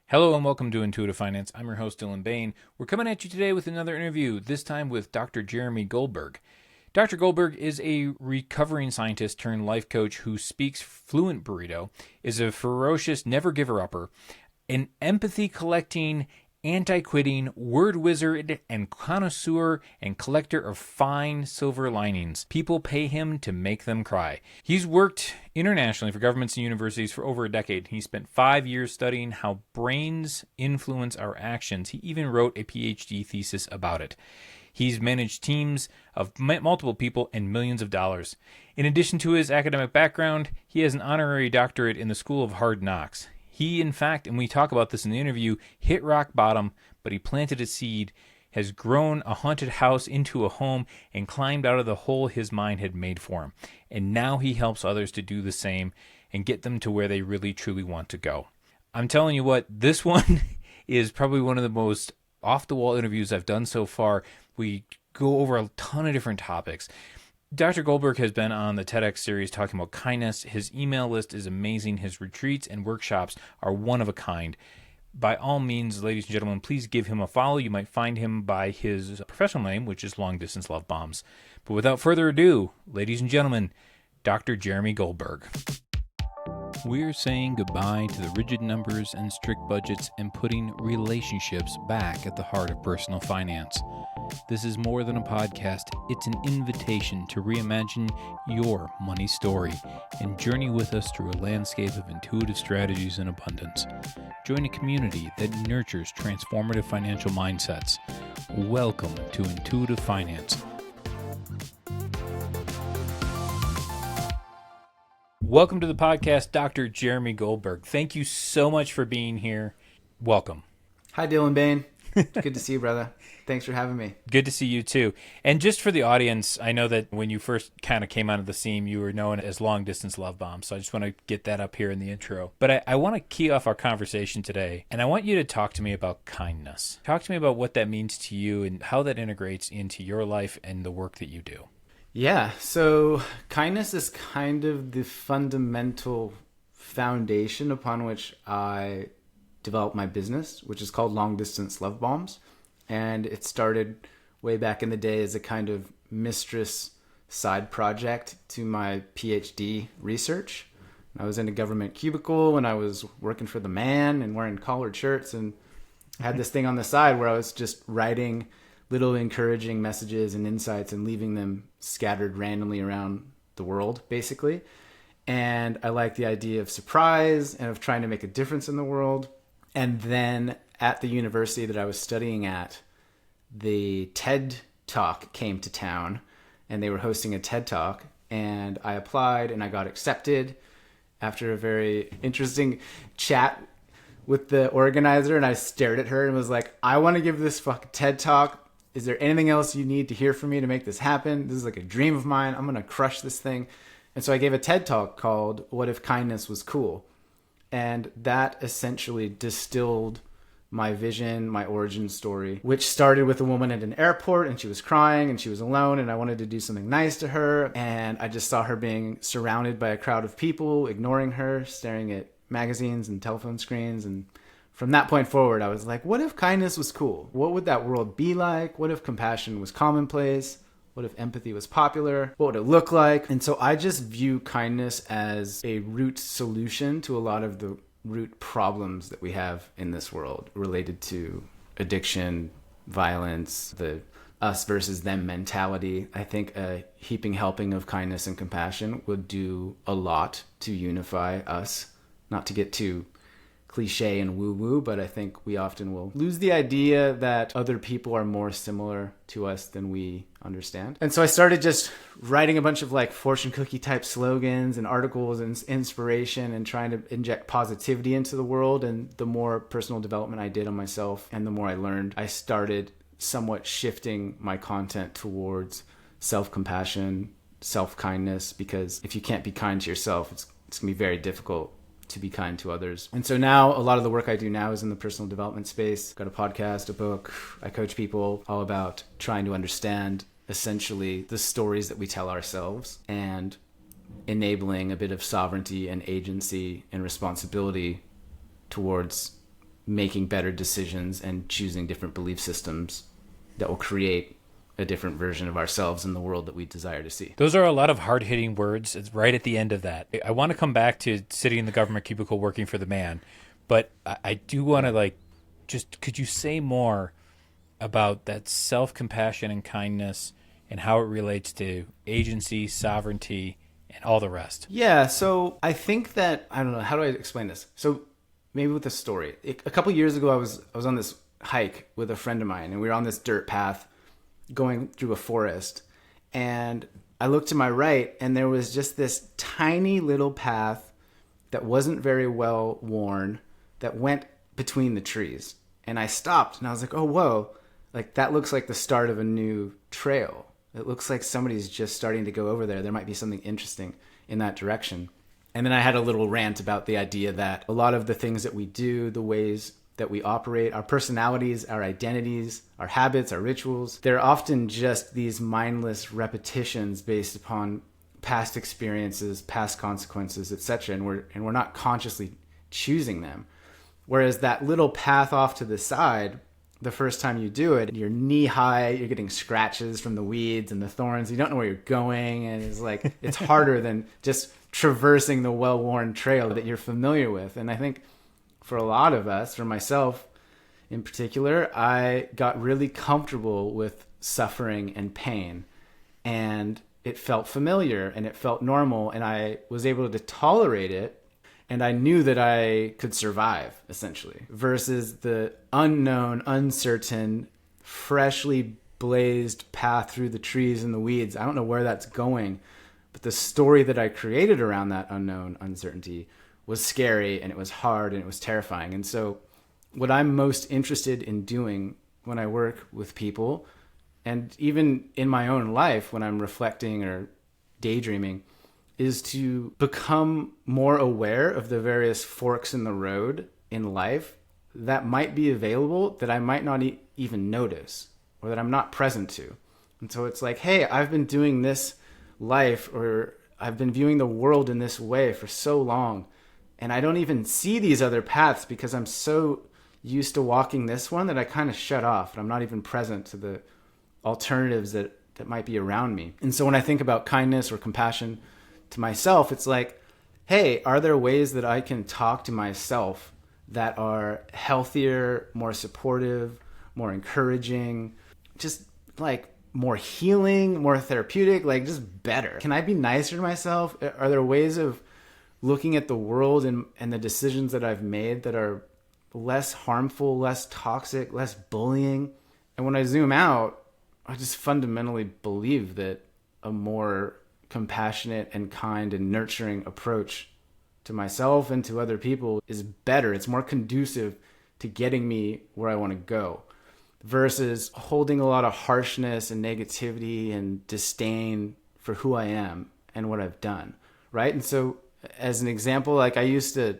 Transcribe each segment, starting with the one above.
Hello and welcome to Intuitive Finance. I'm your host, Dylan Bain. We're coming at you today with another interview, this time with Dr. Jeremy Goldberg. Dr. Goldberg is a recovering scientist turned life coach who speaks fluent burrito, is a ferocious never-giver-upper, an empathy-collecting, anti-quitting, word wizard, and connoisseur and collector of fine silver linings. People pay him to make them cry. He's worked internationally for governments and universities for over a decade. He spent 5 years studying how brains influence our actions. He even wrote a Ph.D. thesis about it. He's managed teams of multiple people and millions of dollars. In addition to his academic background, he has an honorary doctorate in the School of Hard Knocks. He, in fact, and we talk about this in the interview, hit rock bottom, but he planted a seed, has grown a haunted house into a home, and climbed out of the hole his mind had made for him. And now he helps others to do the same and get them to where they really, truly want to go. I'm telling you what, this one is probably one of the most off-the-wall interviews I've done so far. We go over a ton of different topics. Dr. Goldberg has been on the TEDx series talking about kindness. His email list is amazing. His retreats and workshops are one of a kind. By all means, ladies and gentlemen, please give him a follow. You might find him by his professional name, which is Long Distance Love Bombs. But without further ado, ladies and gentlemen, Dr. Jeremy Goldberg. We're saying goodbye to the rigid numbers and strict budgets and putting relationships back at the heart of personal finance. This is more than a podcast. It's an invitation to reimagine your money story and journey with us through a landscape of intuitive strategies and abundance. Join a community that nurtures transformative financial mindsets. Welcome to Intuitive Finance. Welcome to the podcast, Dr. Jeremy Goldberg. Thank you so much for being here. Welcome. Hi, Dylan Bain. Good to see you, brother. Thanks for having me. Good to see you, too. And just for the audience, I know that when you first kind of came onto the scene, you were known as Long Distance Love Bomb. So I just want to get that up here in the intro. But I want to key off our conversation today, and I want you to talk to me about kindness. Talk to me about what that means to you and how that integrates into your life and the work that you do. Yeah, so kindness is kind of the fundamental foundation upon which I developed my business, which is called Long Distance Love Bombs. And it started way back in the day as a kind of mistress side project to my Ph.D. research. I was in a government cubicle and I was working for the man and wearing collared shirts, and I had this thing on the side where I was just writing little encouraging messages and insights and leaving them scattered randomly around the world, basically. And I like the idea of surprise and of trying to make a difference in the world. And then at the university that I was studying at, the TED Talk came to town and they were hosting a TED Talk, and I applied and I got accepted after a very interesting chat with the organizer. And I stared at her and was like, I want to give this fucking TED Talk. Is there anything else you need to hear from me to make this happen? This is like a dream of mine. I'm going to crush this thing. And so I gave a TED Talk called What If Kindness Was Cool? And that essentially distilled my vision, my origin story, which started with a woman at an airport, and she was crying and she was alone, and I wanted to do something nice to her. And I just saw her being surrounded by a crowd of people, ignoring her, staring at magazines and telephone screens. And from that point forward, I was like, what if kindness was cool? What would that world be like? What if compassion was commonplace? What if empathy was popular? What would it look like? And so I just view kindness as a root solution to a lot of the root problems that we have in this world related to addiction, violence, the us versus them mentality. I think a heaping helping of kindness and compassion would do a lot to unify us. Not to get too cliche and woo-woo, but I think we often will lose the idea that other people are more similar to us than we understand. And so I started just writing a bunch of like fortune cookie type slogans and articles and inspiration and trying to inject positivity into the world. And the more personal development I did on myself and the more I learned, I started somewhat shifting my content towards self-compassion, self-kindness, because if you can't be kind to yourself, it's going to be very difficult to be kind to others. And so now a lot of the work I do now is in the personal development space. Got a podcast, a book. I coach people all about trying to understand essentially the stories that we tell ourselves and enabling a bit of sovereignty and agency and responsibility towards making better decisions and choosing different belief systems that will create a different version of ourselves in the world that we desire to see. Those are a lot of hard-hitting words. It's right at the end of that. I want to come back to sitting in the government cubicle working for the man, but I do want to just could you say more about that self-compassion and kindness and how it relates to agency, sovereignty, and all the rest? Yeah, so I think that, I don't know, how do I explain this? So maybe with a story. A couple years ago, I was on this hike with a friend of mine, and we were on this dirt path going through a forest, and I looked to my right, and there was just this tiny little path that wasn't very well worn that went between the trees. And I stopped, and I was like, oh, whoa, like that looks like the start of a new trail. It looks like somebody's just starting to go over there. There might be something interesting in that direction. And then I had a little rant about the idea that a lot of the things that we do, the ways that we operate, our personalities, our identities, our habits, our rituals, they're often just these mindless repetitions based upon past experiences, past consequences, etc. And we're not consciously choosing them. Whereas that little path off to the side, the first time you do it, you're knee high, you're getting scratches from the weeds and the thorns, you don't know where you're going, and it's harder than just traversing the well-worn trail that you're familiar with. And I think for a lot of us, for myself in particular, I got really comfortable with suffering and pain, and it felt familiar and it felt normal, and I was able to tolerate it, and I knew that I could survive, essentially, versus the unknown, uncertain, freshly blazed path through the trees and the weeds. I don't know where that's going, but the story that I created around that unknown uncertainty was scary, and it was hard, and it was terrifying. And so what I'm most interested in doing when I work with people, and even in my own life when I'm reflecting or daydreaming, is to become more aware of the various forks in the road in life that might be available that I might not even notice, or that I'm not present to. And so it's like, hey, I've been doing this life, or I've been viewing the world in this way for so long, and I don't even see these other paths because I'm so used to walking this one that I kind of shut off, and I'm not even present to the alternatives that might be around me. And so when I think about kindness or compassion to myself, it's like, hey, are there ways that I can talk to myself that are healthier, more supportive, more encouraging, just like more healing, more therapeutic, like just better? Can I be nicer to myself? Are there ways of looking at the world and the decisions that I've made that are less harmful, less toxic, less bullying? And when I zoom out, I just fundamentally believe that a more compassionate and kind and nurturing approach to myself and to other people is better. It's more conducive to getting me where I want to go, versus holding a lot of harshness and negativity and disdain for who I am and what I've done, right? And so as an example, like I used to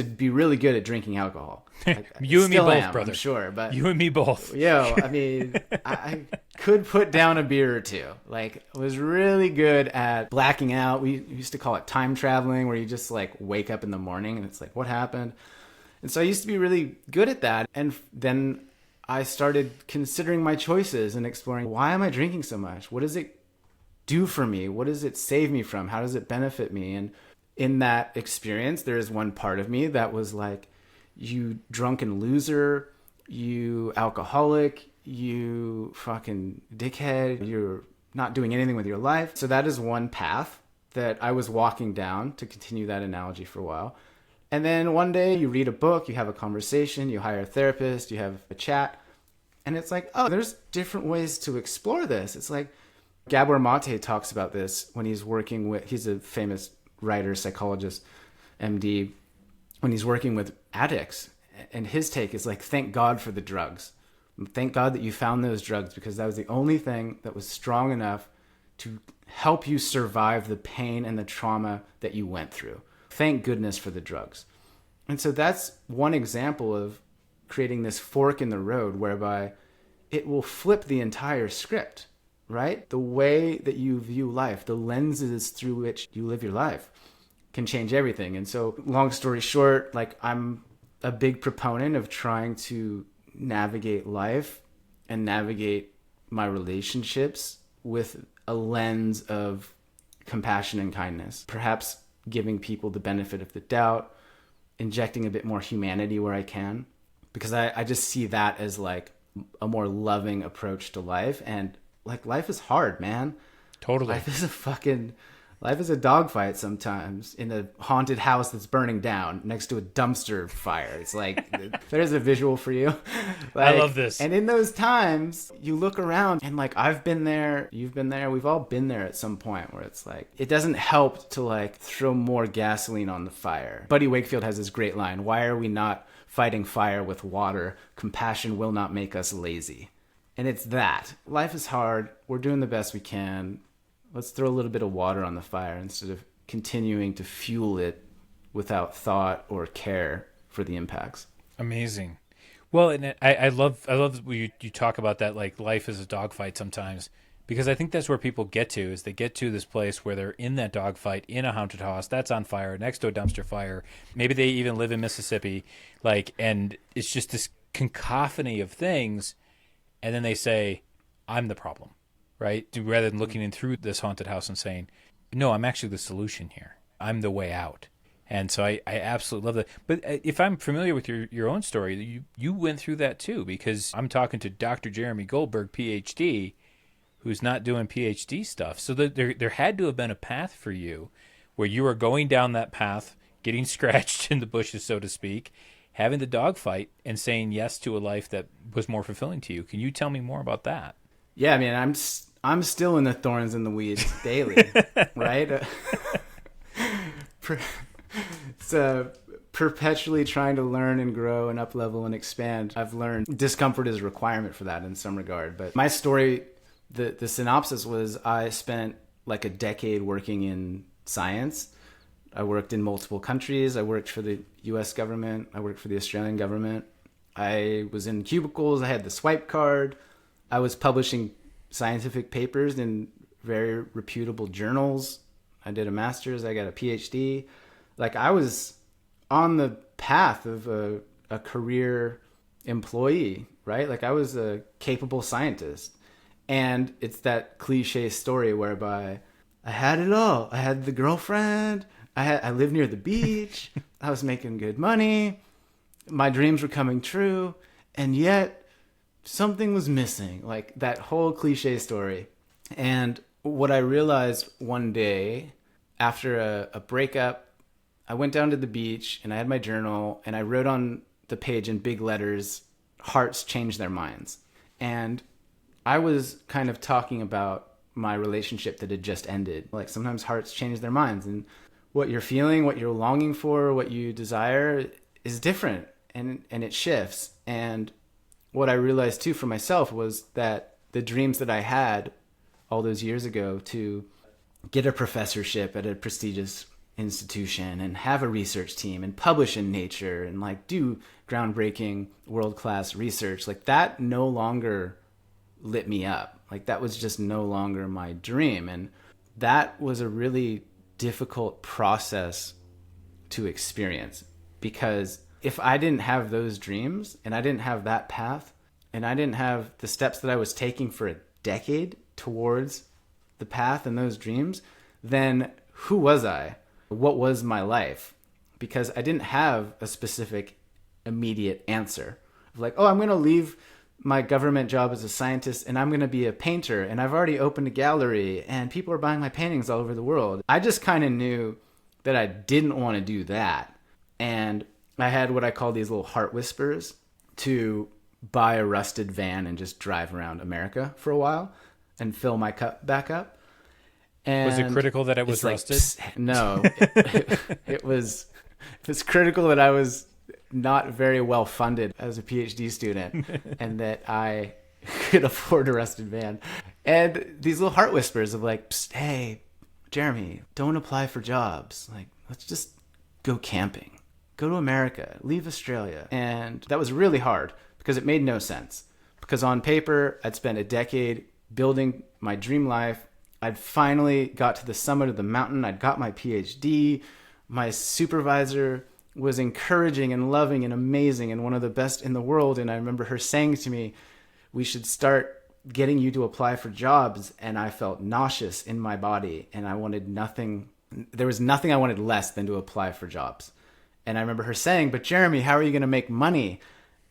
be really good at drinking alcohol. You and me both, brother. I'm sure, but you and me both. I mean, I could put down a beer or two. Like, I was really good at blacking out. We used to call it time traveling, where you just like wake up in the morning and it's like, what happened? And so I used to be really good at that. And then I started considering my choices and exploring, why am I drinking so much? What does it do for me? What does it save me from? How does it benefit me? And in that experience, there is one part of me that was like, you drunken loser, you alcoholic, you fucking dickhead, you're not doing anything with your life. So that is one path that I was walking down, to continue that analogy for a while. And then one day you read a book, you have a conversation, you hire a therapist, you have a chat, and it's like, oh, there's different ways to explore this. It's like Gabor Mate talks about this when he's working with, he's a famous writer, psychologist, MD, when he's working with addicts. And his take is like, thank God for the drugs. Thank God that you found those drugs, because that was the only thing that was strong enough to help you survive the pain and the trauma that you went through. Thank goodness for the drugs. And so that's one example of creating this fork in the road whereby it will flip the entire script, right? The way that you view life, the lenses through which you live your life can change everything. And so long story short, like I'm a big proponent of trying to navigate life and navigate my relationships with a lens of compassion and kindness. Perhaps giving people the benefit of the doubt, injecting a bit more humanity where I can, because I just see that as like a more loving approach to life. And like, life is hard, man. Totally. Life is a dogfight sometimes in a haunted house that's burning down next to a dumpster fire. It's like, there's a visual for you. I love this. And in those times, you look around and like, I've been there, you've been there, we've all been there at some point where it's like, it doesn't help to like throw more gasoline on the fire. Buddy Wakefield has this great line: "Why are we not fighting fire with water? Compassion will not make us lazy." And it's that. Life is hard. We're doing the best we can. Let's throw a little bit of water on the fire instead of continuing to fuel it without thought or care for the impacts. Amazing. Well, and I love when you talk about that, like life is a dogfight sometimes, because I think that's where people get to, is they get to this place where they're in that dogfight in a haunted house that's on fire next to a dumpster fire. Maybe they even live in Mississippi, like, and it's just this cacophony of things, and then they say, "I'm the problem." Right? Rather than looking in through this haunted house and saying, "No, I'm actually the solution here. I'm the way out." And so I absolutely love that. But if I'm familiar with your own story, you went through that too, because I'm talking to Dr. Jeremy Goldberg, Ph.D., who's not doing Ph.D. stuff. So there had to have been a path for you where you were going down that path, getting scratched in the bushes, so to speak, having the dogfight and saying yes to a life that was more fulfilling to you. Can you tell me more about that? Yeah, I mean, I'm still in the thorns and the weeds daily, right? So perpetually trying to learn and grow and up level and expand. I've learned discomfort is a requirement for that in some regard. But my story, the synopsis was, I spent like a decade working in science. I worked in multiple countries. I worked for the US government. I worked for the Australian government. I was in cubicles. I had the swipe card. I was publishing scientific papers in very reputable journals. I did a master's. I got a PhD. Like, I was on the path of a career employee, right? Like, I was a capable scientist. And it's that cliche story whereby I had it all. I had the girlfriend. I lived near the beach. I was making good money. My dreams were coming true. And yet something was missing, like that whole cliche story. And what I realized one day after a breakup, I went down to the beach and I had my journal and I wrote on the page in big letters, "Hearts change their minds." And I was kind of talking about my relationship that had just ended. Like, sometimes hearts change their minds, and what you're feeling, what you're longing for, what you desire is different, and it shifts. And what I realized too for myself was that the dreams that I had all those years ago to get a professorship at a prestigious institution and have a research team and publish in Nature and like do groundbreaking world-class research, like that no longer lit me up. Like, that was just no longer my dream. And that was a really difficult process to experience, because if I didn't have those dreams and I didn't have that path and I didn't have the steps that I was taking for a decade towards the path and those dreams, then who was I? What was my life? Because I didn't have a specific immediate answer of like, oh, I'm going to leave my government job as a scientist and I'm going to be a painter, and I've already opened a gallery and people are buying my paintings all over the world. I just kind of knew that I didn't want to do that. And I had what I call these little heart whispers to buy a rusted van and just drive around America for a while and fill my cup back up. And was it critical that it was rusted? No, it was critical that I was not very well funded as a PhD student and that I could afford a rusted van. And these little heart whispers of like, "Psst, hey, Jeremy, don't apply for jobs. Like, let's just go camping. Go to America, leave Australia." And that was really hard because it made no sense. Because on paper, I'd spent a decade building my dream life. I'd finally got to the summit of the mountain. I'd got my PhD. My supervisor was encouraging and loving and amazing and one of the best in the world. And I remember her saying to me, we should start getting you to apply for jobs. And I felt nauseous in my body, and I wanted nothing. There was nothing I wanted less than to apply for jobs. And I remember her saying, but Jeremy, how are you going to make money?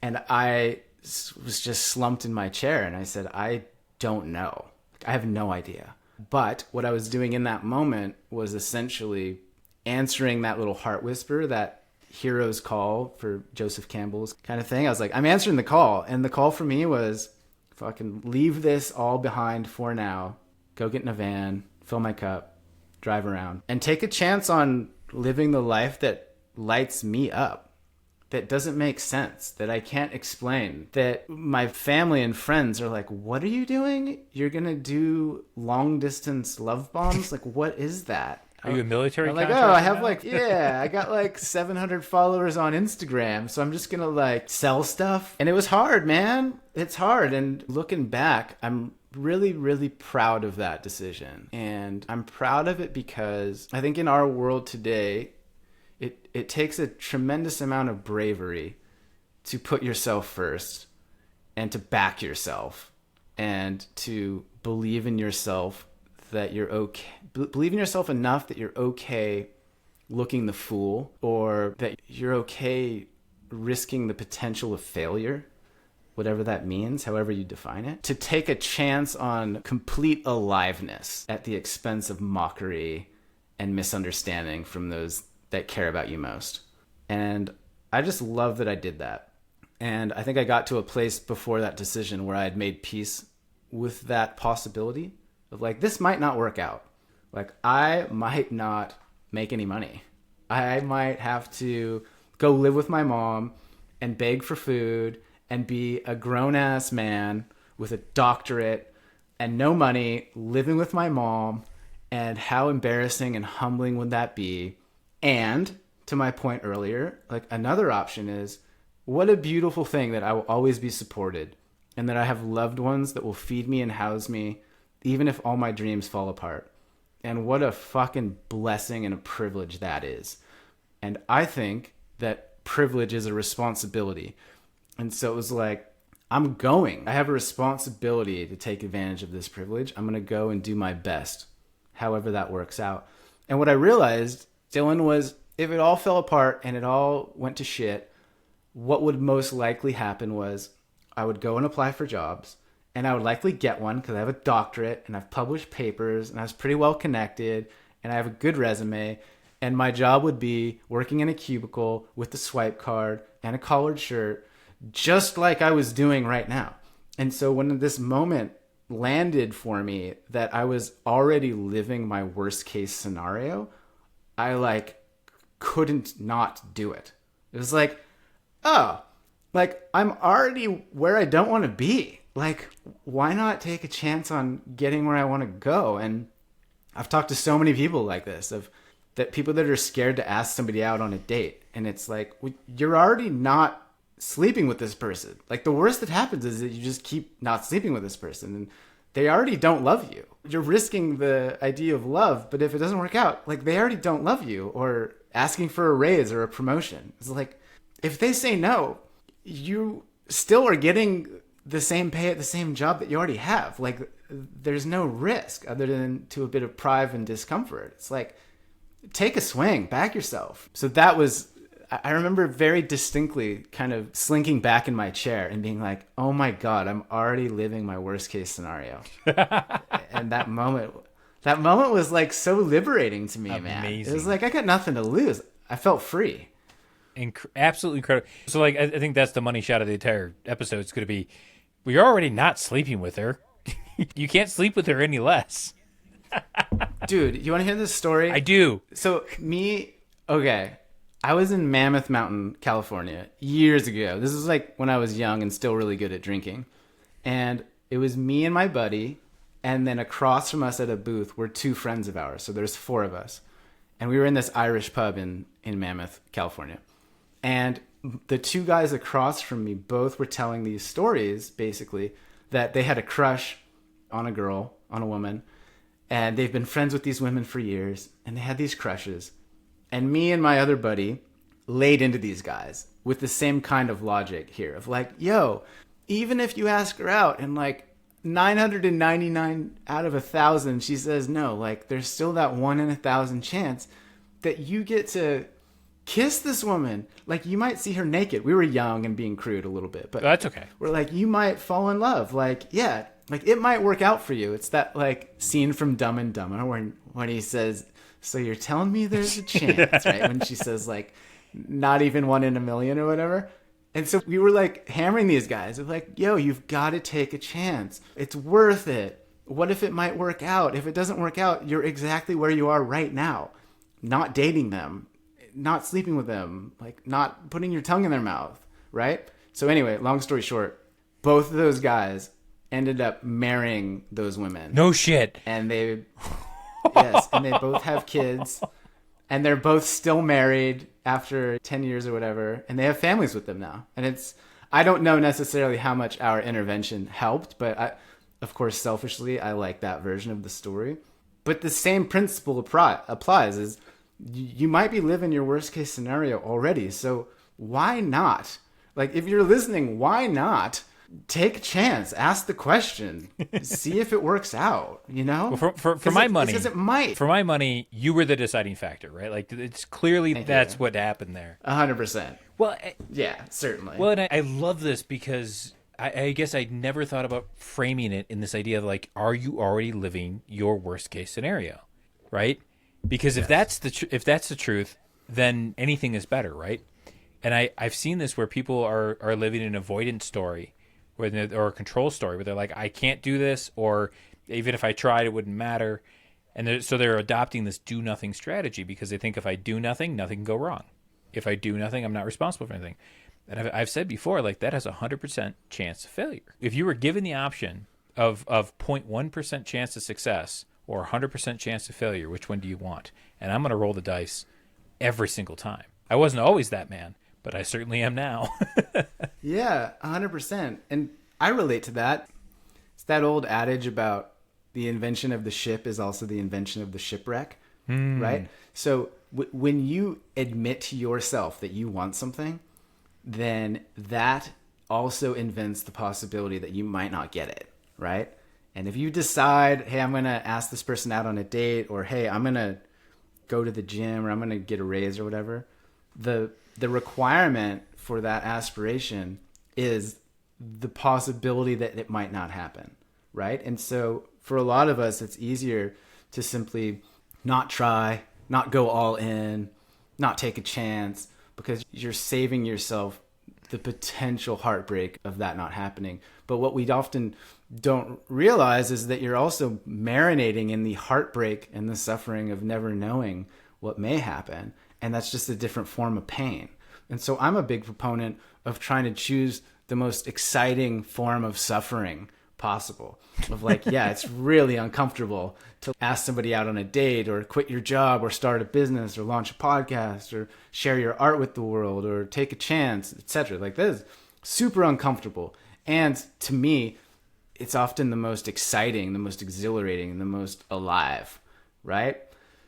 And I was just slumped in my chair, and I said, I don't know. I have no idea. But what I was doing in that moment was essentially answering that little heart whisper, that hero's call for Joseph Campbell's kind of thing. I was like, I'm answering the call. And the call for me was, fucking leave this all behind for now. Go get in a van, fill my cup, drive around, and take a chance on living the life that lights me up, that doesn't make sense, that I can't explain, that my family and friends are like, what are you doing? You're going to do long distance love bombs? Like, what is that? Are you a military? I'm like, oh, I have I got like 700 followers on Instagram, so I'm just gonna like sell stuff. And it was hard, man. It's hard. And looking back, I'm really, really proud of that decision. And I'm proud of it because I think in our world today, it takes a tremendous amount of bravery to put yourself first and to back yourself and to believe in yourself, that you're okay. Believe in yourself enough that you're okay looking the fool, or that you're okay risking the potential of failure, whatever that means, however you define it. To take a chance on complete aliveness at the expense of mockery and misunderstanding from those that care about you most. And I just love that I did that. And I think I got to a place before that decision where I had made peace with that possibility of like, this might not work out. Like, I might not make any money. I might have to go live with my mom and beg for food and be a grown-ass man with a doctorate and no money, living with my mom. And how embarrassing and humbling would that be? And to my point earlier, like, another option is, what a beautiful thing that I will always be supported and that I have loved ones that will feed me and house me even if all my dreams fall apart. And what a fucking blessing and a privilege that is. And I think that privilege is a responsibility. And so it was like, I'm going. I have a responsibility to take advantage of this privilege. I'm going to go and do my best, however that works out. And what I realized, Dylan, was if it all fell apart and it all went to shit, what would most likely happen was I would go and apply for jobs. And I would likely get one because I have a doctorate and I've published papers and I was pretty well connected and I have a good resume. And my job would be working in a cubicle with a swipe card and a collared shirt, just like I was doing right now. And so when this moment landed for me that I was already living my worst case scenario, I like couldn't not do it. It was like, oh, like I'm already where I don't want to be. Like, why not take a chance on getting where I want to go? And I've talked to so many people like this, of that people that are scared to ask somebody out on a date. And it's like, well, you're already not sleeping with this person. Like, the worst that happens is that you just keep not sleeping with this person and they already don't love you. You're risking the idea of love, but if it doesn't work out, like, they already don't love you, or asking for a raise or a promotion. It's like, if they say no, you still are getting the same pay at the same job that you already have. Like, there's no risk other than to a bit of pride and discomfort. It's like, take a swing, back yourself. So that was, I remember very distinctly kind of slinking back in my chair and being like, oh my God, I'm already living my worst case scenario. And that moment was like so liberating to me, man. It was like, I got nothing to lose. I felt free. Absolutely incredible. So, like, I think that's the money shot of the entire episode. It's going to be, well, you're already not sleeping with her. You can't sleep with her any less. Dude, you want to hear this story? I do. So I was in Mammoth Mountain, California years ago. This was like when I was young and still really good at drinking. And it was me and my buddy. And then across from us at a booth were two friends of ours. So there's four of us. And we were in this Irish pub in Mammoth, California. And the two guys across from me both were telling these stories, basically, that they had a crush on a girl, on a woman. And they've been friends with these women for years. And they had these crushes. And me and my other buddy, laid into these guys with the same kind of logic here of like, yo, even if you ask her out and like 999 out of 1,000 she says no, like there's still that 1 in 1,000 chance that you get to kiss this woman. Like you might see her naked. We were young and being crude a little bit, but that's okay. We're like, you might fall in love. Like, yeah, like it might work out for you. It's that like scene from Dumb and Dumber when he says, so you're telling me there's a chance, right? When she says like, not even 1 in a million or whatever. And so we were like hammering these guys of like, yo, you've got to take a chance. It's worth it. What if it might work out? If it doesn't work out, you're exactly where you are right now. Not dating them, not sleeping with them, like not putting your tongue in their mouth, right? So anyway, long story short, both of those guys ended up marrying those women. No shit. And they, yes, and they both have kids. And they're both still married after 10 years or whatever. And they have families with them now. And I don't know necessarily how much our intervention helped, but of course, selfishly, I like that version of the story. But the same principle applies is you might be living your worst case scenario already. So why not? Like if you're listening, why not? Take a chance, ask the question, see if it works out, you know? Well, for my money, because it might. For my money, you were the deciding factor, right? Like it's clearly that's what happened there. 100%. Well, yeah, certainly. Well, and I love this because I guess I never thought about framing it in this idea of like, are you already living your worst case scenario, right? Because if that's the truth, then anything is better, right? And I've seen this where people are living an avoidance story. Or a control story where they're like, I can't do this, or even if I tried, it wouldn't matter. And so they're adopting this do nothing strategy because they think if I do nothing, nothing can go wrong. If I do nothing, I'm not responsible for anything. And I've said before, like that has a 100% chance of failure. If you were given the option of 0.1% chance of success or 100% chance of failure, which one do you want? And I'm going to roll the dice every single time. I wasn't always that man, but I certainly am now. Yeah, 100%. And I relate to that. It's that old adage about the invention of the ship is also the invention of the shipwreck, right? So when you admit to yourself that you want something, then that also invents the possibility that you might not get it, right? And if you decide, hey, I'm going to ask this person out on a date, or hey, I'm going to go to the gym, or I'm going to get a raise or whatever, the requirement for that aspiration is the possibility that it might not happen, right? And so for a lot of us, it's easier to simply not try, not go all in, not take a chance, because you're saving yourself the potential heartbreak of that not happening. But what we often don't realize is that you're also marinating in the heartbreak and the suffering of never knowing what may happen. And that's just a different form of pain. And so I'm a big proponent of trying to choose the most exciting form of suffering possible. Of like, yeah, it's really uncomfortable to ask somebody out on a date or quit your job or start a business or launch a podcast or share your art with the world or take a chance, etc. Like that is super uncomfortable. And to me, it's often the most exciting, the most exhilarating, and the most alive, right?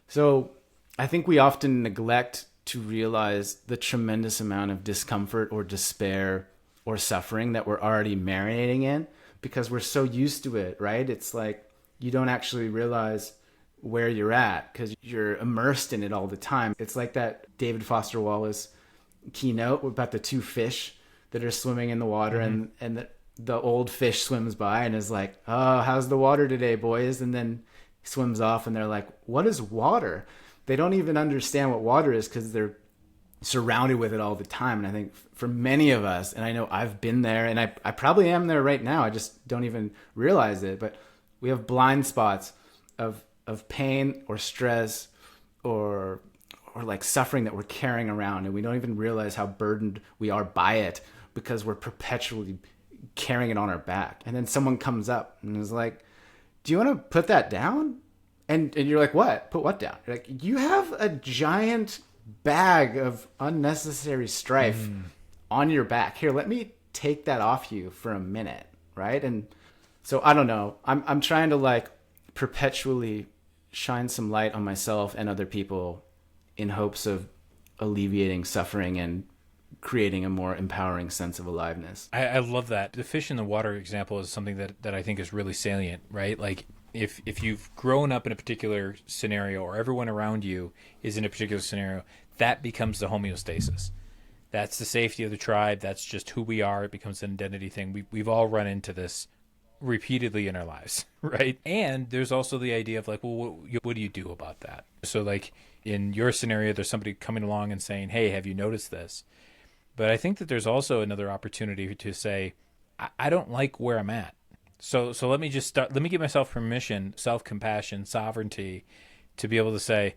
So I think we often neglect to realize the tremendous amount of discomfort or despair or suffering that we're already marinating in because we're so used to it, right? It's like you don't actually realize where you're at because you're immersed in it all the time. It's like that David Foster Wallace keynote about the two fish that are swimming in the water, and the old fish swims by and is like, oh, how's the water today, boys? And then he swims off and they're like, what is water? They don't even understand what water is because they're surrounded with it all the time. And I think for many of us, and I know I've been there, and I probably am there right now, I just don't even realize it, but we have blind spots of pain or stress or like suffering that we're carrying around, and we don't even realize how burdened we are by it because we're perpetually carrying it on our back. And then someone comes up and is like, do you want to put that down? And you're like, what? Put what down? You're like, you have a giant bag of unnecessary strife on your back. Here, let me take that off you for a minute, right? And so I don't know. I'm trying to like perpetually shine some light on myself and other people in hopes of alleviating suffering and creating a more empowering sense of aliveness. I love that. The fish in the water example is something that I think is really salient, right? Like if you've grown up in a particular scenario or everyone around you is in a particular scenario, that becomes the homeostasis. That's the safety of the tribe. That's just who we are. It becomes an identity thing. We've all run into this repeatedly in our lives, right? And there's also the idea of like, well, what do you do about that? So like in your scenario, there's somebody coming along and saying, hey, have you noticed this? But I think that there's also another opportunity to say, I don't like where I'm at. So let me just start. Let me give myself permission, self-compassion, sovereignty, to be able to say,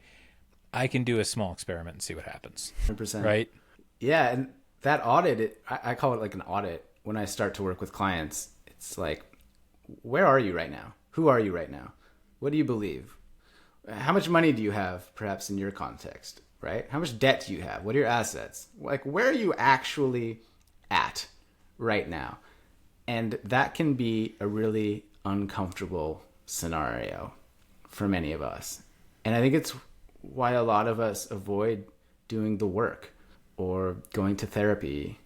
I can do a small experiment and see what happens. 100%. Right? Yeah, and that audit, I call it like an audit. When I start to work with clients, it's like, where are you right now? Who are you right now? What do you believe? How much money do you have, perhaps in your context, right? How much debt do you have? What are your assets? Like, where are you actually at right now? And that can be a really uncomfortable scenario for many of us. And I think it's why a lot of us avoid doing the work or going to therapy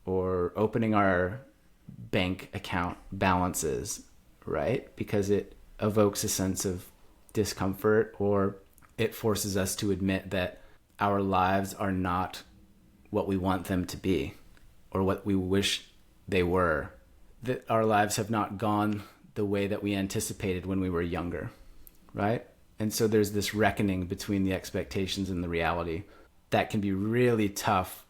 or opening our bank account balances, right? Because it evokes a sense of discomfort, or it forces us to admit that our lives are not what we want them to be or what we wish they were, that our lives have not gone the way that we anticipated when we were younger, right? And so there's this reckoning between the expectations and the reality that can be really tough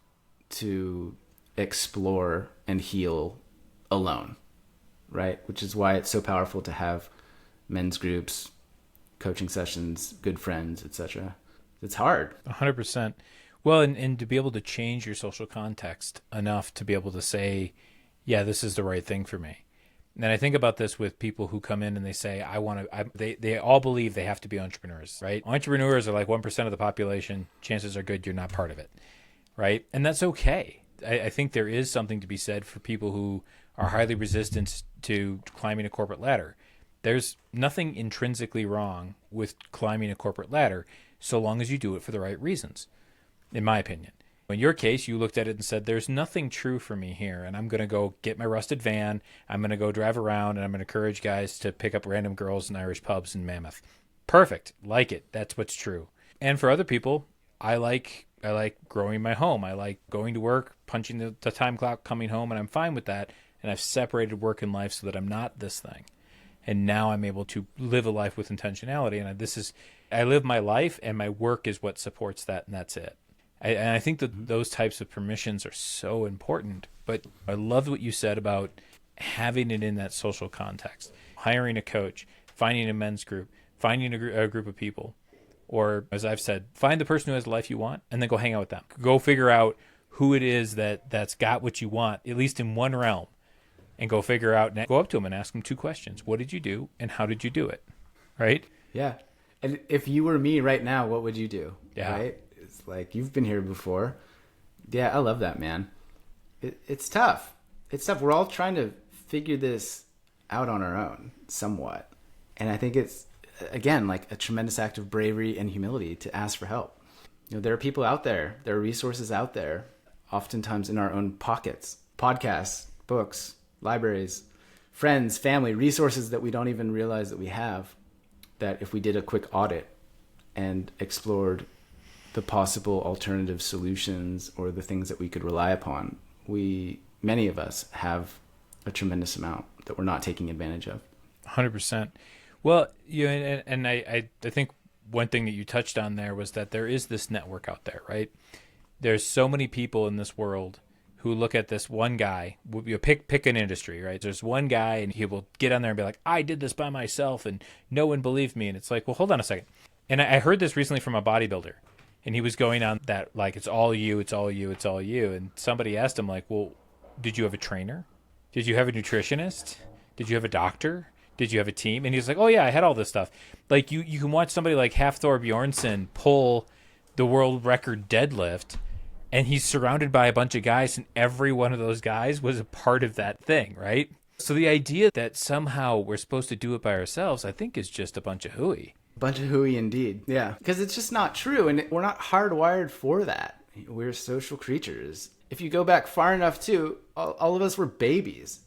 to explore and heal alone, right? Which is why it's so powerful to have men's groups, coaching sessions, good friends, etc. It's hard. 100%. Well, and to be able to change your social context enough to be able to say, yeah, this is the right thing for me. And I think about this with people who come in and they say, they all believe they have to be entrepreneurs, right? Entrepreneurs are like 1% of the population. Chances are good you're not part of it, right? And that's okay. I think there is something to be said for people who are highly resistant to climbing a corporate ladder. There's nothing intrinsically wrong with climbing a corporate ladder so long as you do it for the right reasons, in my opinion. In your case, you looked at it and said, there's nothing true for me here, and I'm going to go get my rusted van, I'm going to go drive around, and I'm going to encourage guys to pick up random girls in Irish pubs in Mammoth. Perfect. Like it. That's what's true. And for other people, I like growing my home. I like going to work, punching the time clock, coming home, and I'm fine with that. And I've separated work and life so that I'm not this thing. And now I'm able to live a life with intentionality. And I live my life, and my work is what supports that, and that's it. And I think that those types of permissions are so important. But I love what you said about having it in that social context, hiring a coach, finding a men's group, finding a group of people, or as I've said, find the person who has the life you want, and then go hang out with them. Go figure out who it is that's got what you want, at least in one realm, and go figure out and go up to them and ask them 2 questions. What did you do, and how did you do it? Right? Yeah. And if you were me right now, what would you do? Yeah. Right? It's like, you've been here before. Yeah, I love that, man. It's tough. It's tough. We're all trying to figure this out on our own somewhat. And I think it's, again, like a tremendous act of bravery and humility to ask for help. You know, there are people out there. There are resources out there, oftentimes in our own pockets. Podcasts, books, libraries, friends, family, resources that we don't even realize that we have, that if we did a quick audit and explored the possible alternative solutions or the things that we could rely upon, many of us have a tremendous amount that we're not taking advantage of. 100%. Well, and I think one thing that you touched on there was that there is this network out there, right? There's so many people in this world who look at this one guy. You pick an industry, right? There's one guy, and he will get on there and be like, I did this by myself, and no one believed me. And it's like, well, hold on a second. And I heard this recently from a bodybuilder, and he was going on that, like, it's all you, it's all you, it's all you. And somebody asked him, like, well, did you have a trainer? Did you have a nutritionist? Did you have a doctor? Did you have a team? And he's like, oh, yeah, I had all this stuff. Like, you can watch somebody like Hafthor Bjornsson pull the world record deadlift, and he's surrounded by a bunch of guys, and every one of those guys was a part of that thing, right? So the idea that somehow we're supposed to do it by ourselves, I think, is just a bunch of hooey. A bunch of hooey indeed. Yeah. Because it's just not true, and we're not hardwired for that. we're social creatures. If you go back far enough too, all of us were babies.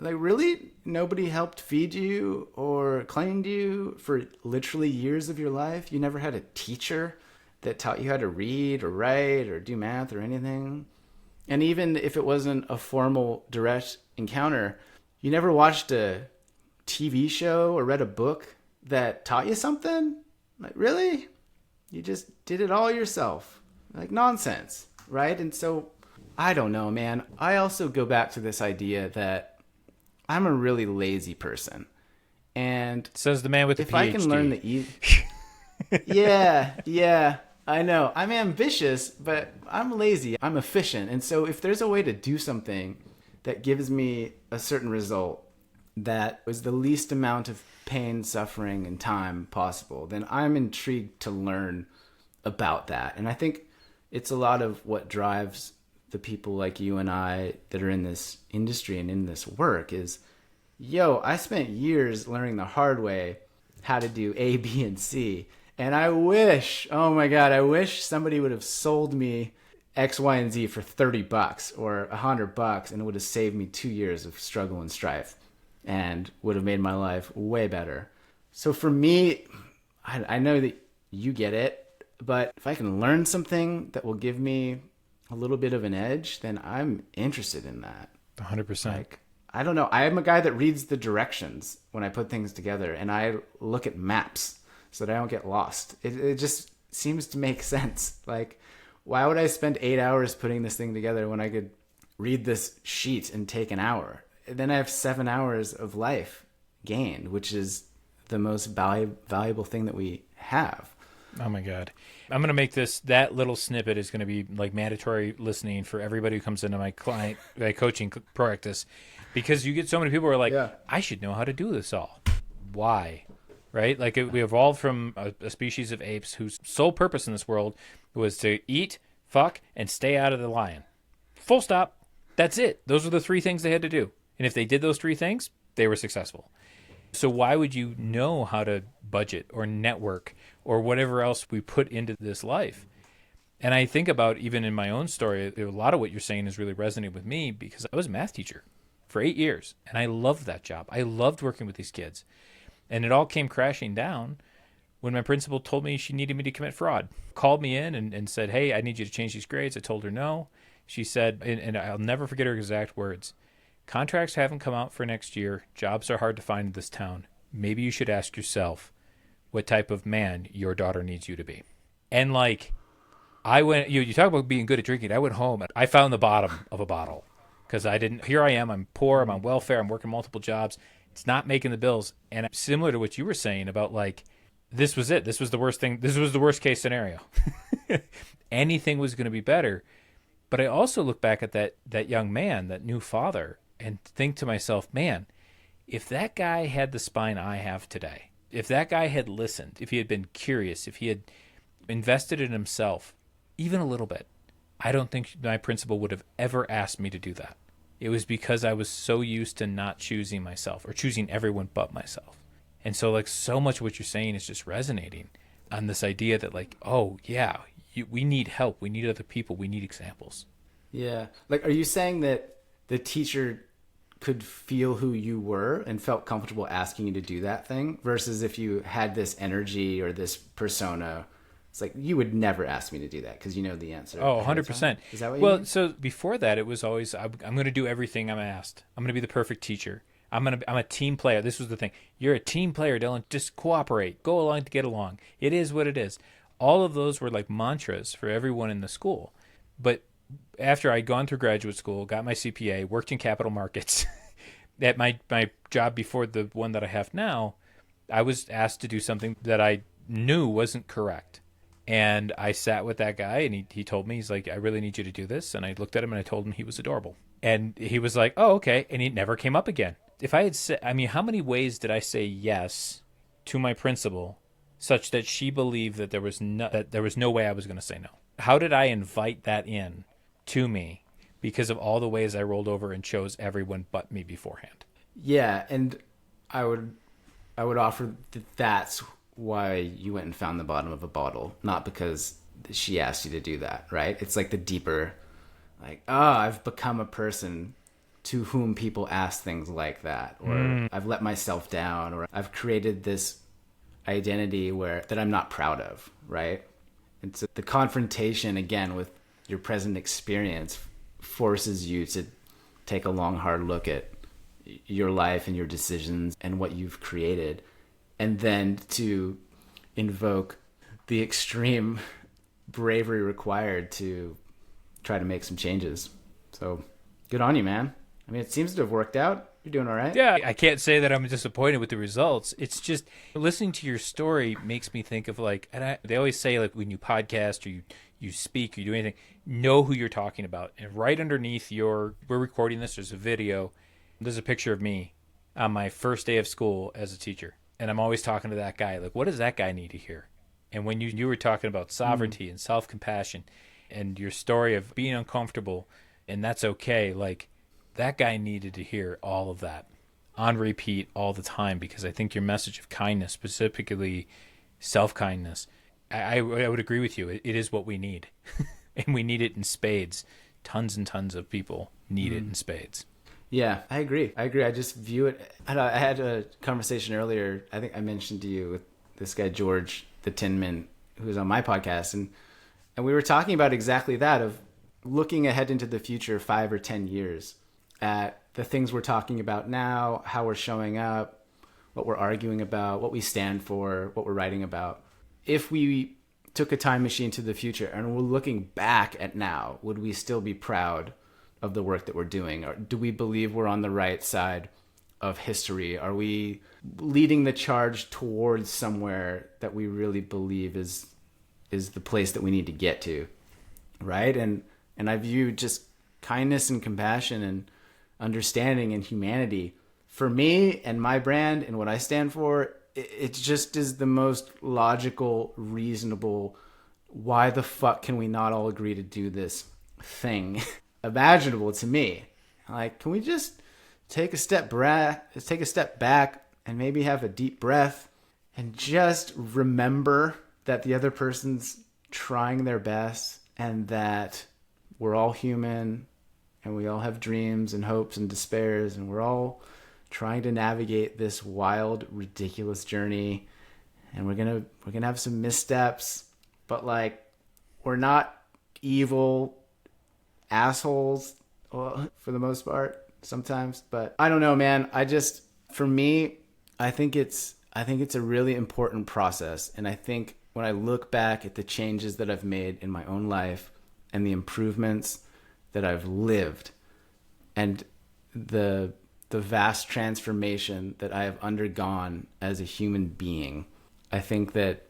Like, really? Nobody helped feed you or cleaned you for literally years of your life? You never had a teacher that taught you how to read or write or do math or anything? And even if it wasn't a formal direct encounter, you never watched a TV show or read a book that taught you something? Like, really? You just did it all yourself. Like, nonsense, right? And so, I don't know, man. I also go back to this idea that I'm a really lazy person. And says the man with the if Ph.D. I can learn the yeah, I know. I'm ambitious, but I'm lazy. I'm efficient. And so if there's a way to do something that gives me a certain result that was the least amount of pain, suffering, and time possible, then I'm intrigued to learn about that. And I think it's a lot of what drives the people like you and I that are in this industry and in this work is, I spent years learning the hard way how to do A, B, and C. And I wish, oh my God, I wish somebody would have sold me X, Y, and Z for $30 or $100, and it would have saved me 2 years of struggle and strife and would have made my life way better. So for me, I know that you get it, but if I can learn something that will give me a little bit of an edge, then I'm interested in that. 100%. Like, I don't know. I am a guy that reads the directions when I put things together, and I look at maps so that I don't get lost. It just seems to make sense. Like, why would I spend 8 hours putting this thing together when I could read this sheet and take an hour? And then I have 7 hours of life gained, which is the most valuable thing that we have. Oh my God. I'm going to make that little snippet is going to be like mandatory listening for everybody who comes into my coaching practice, because you get so many people who are like, I should know how to do this all. Why? Right? Like we evolved from a species of apes whose sole purpose in this world was to eat, fuck, and stay out of the lion. Full stop. That's it. Those were the 3 things they had to do. And if they did those 3 things, they were successful. So why would you know how to budget or network or whatever else we put into this life? And I think about, even in my own story, a lot of what you're saying is really resonating with me, because I was a math teacher for 8 years, and I loved that job. I loved working with these kids. And it all came crashing down when my principal told me she needed me to commit fraud. Called me in and said, hey, I need you to change these grades. I told her no. She said, and I'll never forget her exact words, contracts haven't come out for next year. Jobs are hard to find in this town. Maybe you should ask yourself what type of man your daughter needs you to be. And like, I went, you talk about being good at drinking. I went home and I found the bottom of a bottle, because here I am, I'm poor, I'm on welfare, I'm working multiple jobs. It's not making the bills. And similar to what you were saying about, like, this was it. This was the worst thing. This was the worst case scenario. Anything was going to be better. But I also look back at that young man, that new father, and think to myself, man, if that guy had the spine I have today, if that guy had listened, if he had been curious, if he had invested in himself even a little bit, I don't think my principal would have ever asked me to do that. It was because I was so used to not choosing myself, or choosing everyone but myself. And so, like, so much of what you're saying is just resonating on this idea that, like, oh yeah, we need help, we need other people, we need examples. Yeah. Like, are you saying that the teacher could feel who you were and felt comfortable asking you to do that thing, versus if you had this energy or this persona, it's like, you would never ask me to do that because you know the answer? Oh, 100%. Is that what you mean? So before that, it was always, I'm going to do everything I'm asked. I'm going to be the perfect teacher. I'm a team player. This was the thing. You're a team player, Dylan. Just cooperate. Go along to get along. It is what it is. All of those were like mantras for everyone in the school. But after I'd gone through graduate school, got my CPA, worked in capital markets, at my job before the one that I have now, I was asked to do something that I knew wasn't correct. And I sat with that guy, and he told me, he's like, I really need you to do this. And I looked at him and I told him he was adorable. And he was like, oh, okay. And he never came up again. If I had said, how many ways did I say yes to my principal such that she believed that there was no way I was going to say no? How did I invite that in to me because of all the ways I rolled over and chose everyone but me beforehand? Yeah. And I would offer that that's why you went and found the bottom of a bottle, not because she asked you to do that, right? It's like the deeper, like, oh, I've become a person to whom people ask things like that, or I've let myself down, or I've created this identity that I'm not proud of, right? And so the confrontation again with your present experience forces you to take a long, hard look at your life and your decisions and what you've created, and then to invoke the extreme bravery required to try to make some changes. So good on you, man. I mean, it seems to have worked out. You're doing all right. Yeah, I can't say that I'm disappointed with the results. It's just listening to your story makes me think of like, they always say like when you podcast or you speak or you do anything, know who you're talking about. And right underneath we're recording this, there's a video. There's a picture of me on my first day of school as a teacher. And I'm always talking to that guy. Like, what does that guy need to hear? And when you were talking about sovereignty and self-compassion and your story of being uncomfortable and that's okay, like that guy needed to hear all of that on repeat all the time, because I think your message of kindness, specifically self-kindness, I would agree with you. It is what we need. And we need it in spades. Tons and tons of people need it in spades. Yeah, I agree. I just view it. I had a conversation earlier. I think I mentioned to you with this guy, George, the Tin Man, who was on my podcast. And we were talking about exactly that, of looking ahead into the future 5 or 10 years at the things we're talking about now, how we're showing up, what we're arguing about, what we stand for, what we're writing about. If we took a time machine to the future and we're looking back at now, would we still be proud of the work that we're doing? Or do we believe we're on the right side of history? Are we leading the charge towards somewhere that we really believe is the place that we need to get to, right? And I view just kindness and compassion and understanding and humanity, for me and my brand and what I stand for, it just is the most logical, reasonable, why the fuck can we not all agree to do this thing imaginable to me. Like, can we just take a step back and maybe have a deep breath and just remember that the other person's trying their best and that we're all human and we all have dreams and hopes and despairs, and we're all trying to navigate this wild, ridiculous journey, and we're gonna have some missteps, but like, we're not evil assholes for the most part sometimes. But I don't know, man. For me, I think it's a really important process, and I think when I look back at the changes that I've made in my own life and the improvements that I've lived and the vast transformation that I have undergone as a human being, I think that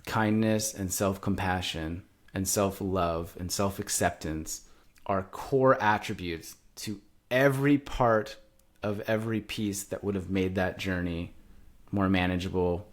kindness and self-compassion and self-love and self-acceptance are core attributes to every part of every piece that would have made that journey more manageable,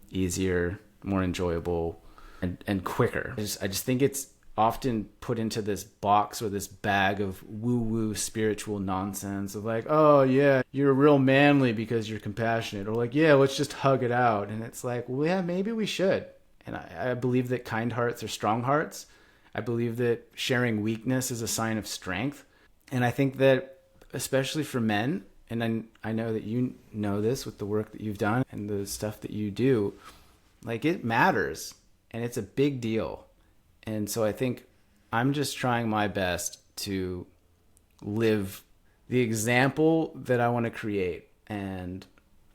easier, more enjoyable, and quicker. I just think it's often put into this box or this bag of woo-woo spiritual nonsense of like, oh yeah, you're real manly because you're compassionate, or like, yeah, let's just hug it out. And it's like, well, yeah, maybe we should. And I believe that kind hearts are strong hearts. I believe that sharing weakness is a sign of strength. And I think that especially for men, and I know that you know this with the work that you've done and the stuff that you do, like, it matters and it's a big deal. And so I think I'm just trying my best to live the example that I want to create. And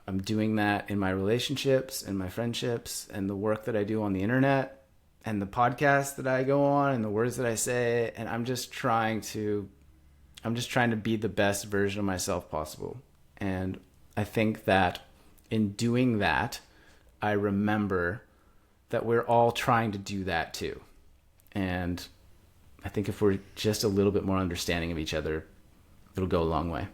I'm doing that in my relationships and my friendships and the work that I do on the internet and the podcast that I go on and the words that I say. And I'm just trying to be the best version of myself possible. And I think that in doing that, I remember that we're all trying to do that too. And I think if we're just a little bit more understanding of each other, it'll go a long way.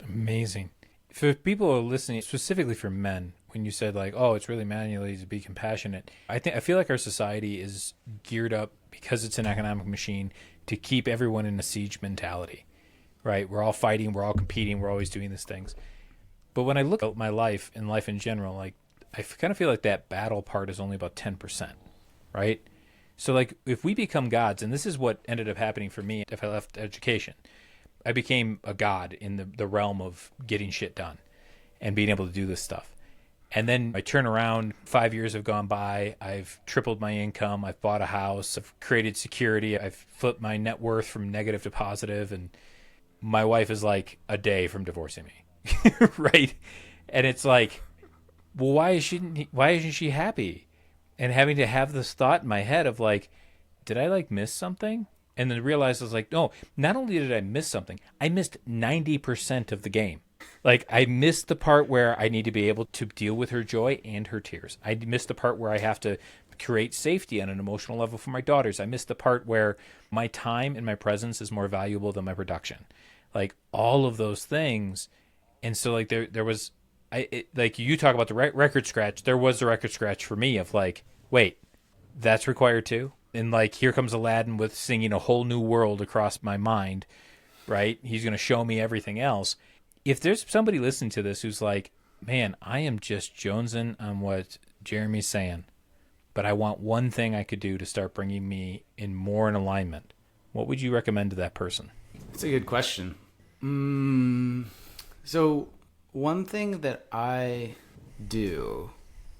Amazing. For people who are listening, specifically for men, when you said like, oh, it's really manly to be compassionate, I feel like our society is geared up, because it's an economic machine, to keep everyone in a siege mentality, right? We're all fighting, we're all competing, we're always doing these things. But when I look at my life and life in general, like, I kind of feel like that battle part is only about 10%, right? So, like, if we become gods, and this is what ended up happening for me if I left education, I became a god in the realm of getting shit done and being able to do this stuff. And then I turn around, 5 years have gone by, I've tripled my income, I've bought a house, I've created security, I've flipped my net worth from negative to positive, and my wife is like a day from divorcing me. Right? And it's like, well, why isn't she happy? And having to have this thought in my head of like, did I like miss something? And then realize I was like, no, not only did I miss something, I missed 90% of the game. Like, I missed the part where I need to be able to deal with her joy and her tears. I missed the part where I have to create safety on an emotional level for my daughters. I missed the part where my time and my presence is more valuable than my production. Like, all of those things. And so, like, there was, like, you talk about the record scratch. There was the record scratch for me of like, wait, that's required too? And like, here comes Aladdin with singing a whole new world across my mind, right? He's going to show me everything else. If there's somebody listening to this who's like, man, I am just jonesing on what Jeremy's saying, but I want one thing I could do to start bringing me in more in alignment, what would you recommend to that person? That's a good question. So one thing that I do,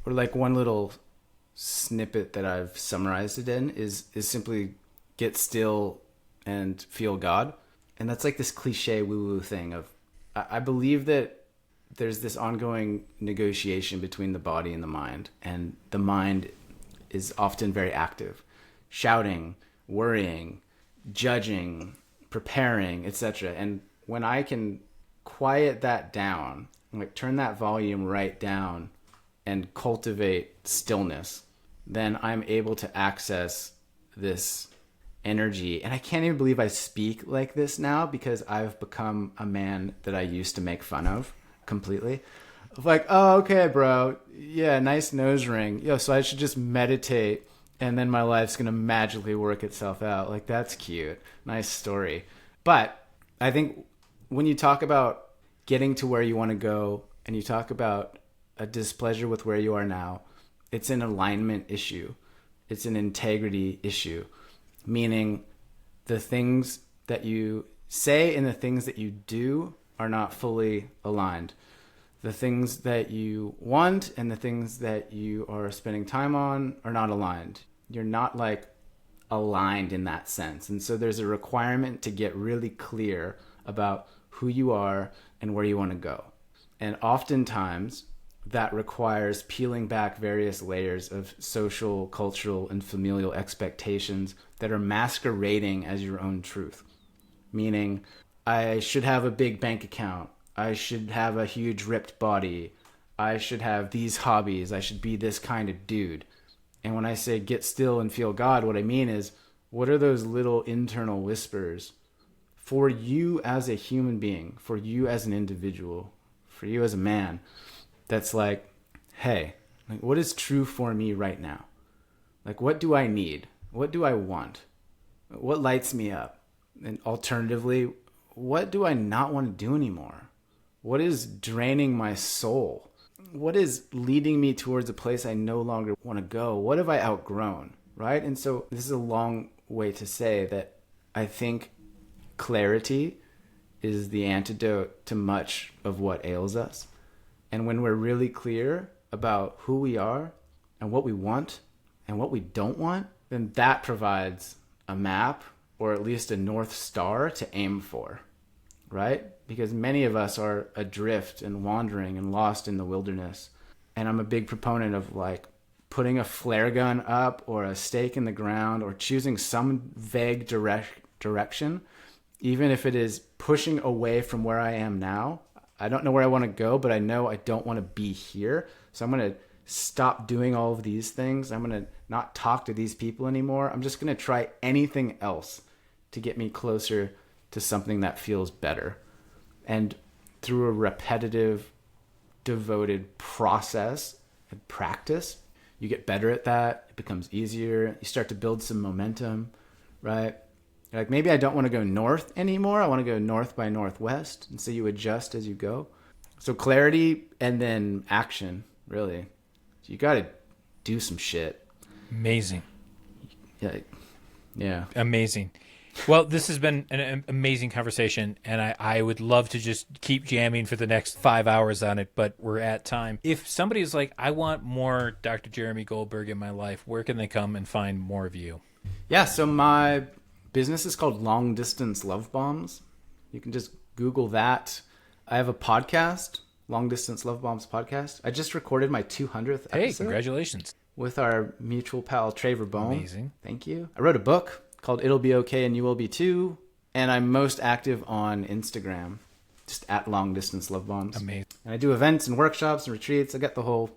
or like one little snippet that I've summarized it in, is simply get still and feel God. And that's like this cliche woo-woo thing of, I believe that there's this ongoing negotiation between the body and the mind is often very active, shouting, worrying, judging, preparing, etc. And when I can quiet that down, like turn that volume right down and cultivate stillness, then I'm able to access this energy. And I can't even believe I speak like this now, because I've become a man that I used to make fun of completely. Like, oh, okay, bro. Yeah, nice nose ring. Yo, so I should just meditate and then my life's going to magically work itself out. Like, that's cute. Nice story. But I think when you talk about getting to where you want to go and you talk about a displeasure with where you are now, it's an alignment issue. It's an integrity issue. Meaning the things that you say and the things that you do are not fully aligned. The things that you want and the things that you are spending time on are not aligned. You're not like aligned in that sense. And so there's a requirement to get really clear about who you are and where you want to go. And oftentimes that requires peeling back various layers of social, cultural, and familial expectations that are masquerading as your own truth. Meaning, I should have a big bank account. I should have a huge ripped body. I should have these hobbies. I should be this kind of dude. And when I say get still and feel God, what I mean is, what are those little internal whispers for you as a human being, for you as an individual, for you as a man, that's like, hey, like, what is true for me right now? Like, what do I need? What do I want? What lights me up? And alternatively, what do I not want to do anymore? What is draining my soul? What is leading me towards a place I no longer want to go? What have I outgrown, right? And so this is a long way to say that I think clarity is the antidote to much of what ails us. And when we're really clear about who we are and what we want and what we don't want, then that provides a map, or at least a North Star to aim for, right? Because many of us are adrift and wandering and lost in the wilderness. And I'm a big proponent of like putting a flare gun up or a stake in the ground or choosing some vague direction, even if it is pushing away from where I am now. I don't know where I want to go, but I know I don't want to be here. So I'm going to stop doing all of these things. I'm going to not talk to these people anymore. I'm just going to try anything else to get me closer to something that feels better. And through a repetitive, devoted process and practice, you get better at that. It becomes easier. You start to build some momentum, right? Like, maybe I don't want to go north anymore. I want to go north by northwest. And so you adjust as you go. So clarity and then action, really. So you got to do some shit. Amazing. Yeah. Amazing. Well, this has been an amazing conversation, and I would love to just keep jamming for the next 5 hours on it, but we're at time. If somebody's like, I want more Dr. Jeremy Goldberg in my life, where can they come and find more of you? Yeah, so my business is called Long Distance Love Bombs. You can just Google that. I have a podcast, Long Distance Love Bombs podcast. I just recorded my 200th episode. Hey, congratulations. With our mutual pal, Traver Bohm. Amazing. Thank you. I wrote a book called It'll Be Okay and You Will Be Too. And I'm most active on Instagram, just at Long Distance Love Bombs. Amazing. And I do events and workshops and retreats. I got the whole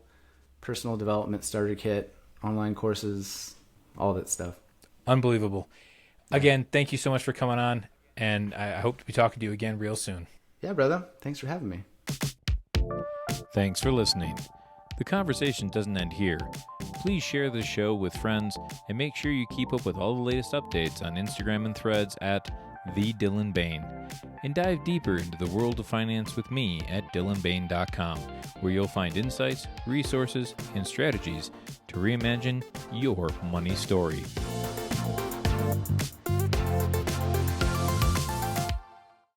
personal development starter kit, online courses, all that stuff. Unbelievable. Again, thank you so much for coming on, and I hope to be talking to you again real soon. Yeah, brother. Thanks for having me. Thanks for listening. The conversation doesn't end here. Please share this show with friends and make sure you keep up with all the latest updates on Instagram and Threads at The Dylan Bain. And dive deeper into the world of finance with me at dylanbain.com, where you'll find insights, resources, and strategies to reimagine your money story.